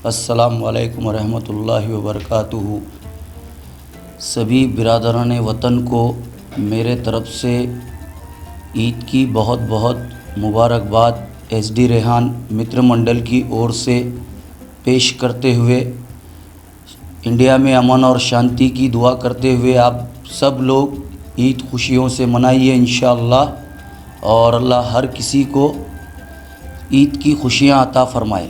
अस्सलामु अलैकुम वरहमतुल्लाहि वबरकातुहू। सभी बिरादरान वतन को मेरे तरफ़ से ईद की बहुत बहुत मुबारकबाद SD रेहान मित्र मंडल की ओर से पेश करते हुए, इंडिया में अमन और शांति की दुआ करते हुए आप सब लोग ईद खुशियों से मनाइए इंशाअल्लाह, और अल्लाह हर किसी को ईद की खुशियाँ अता फ़रमाए।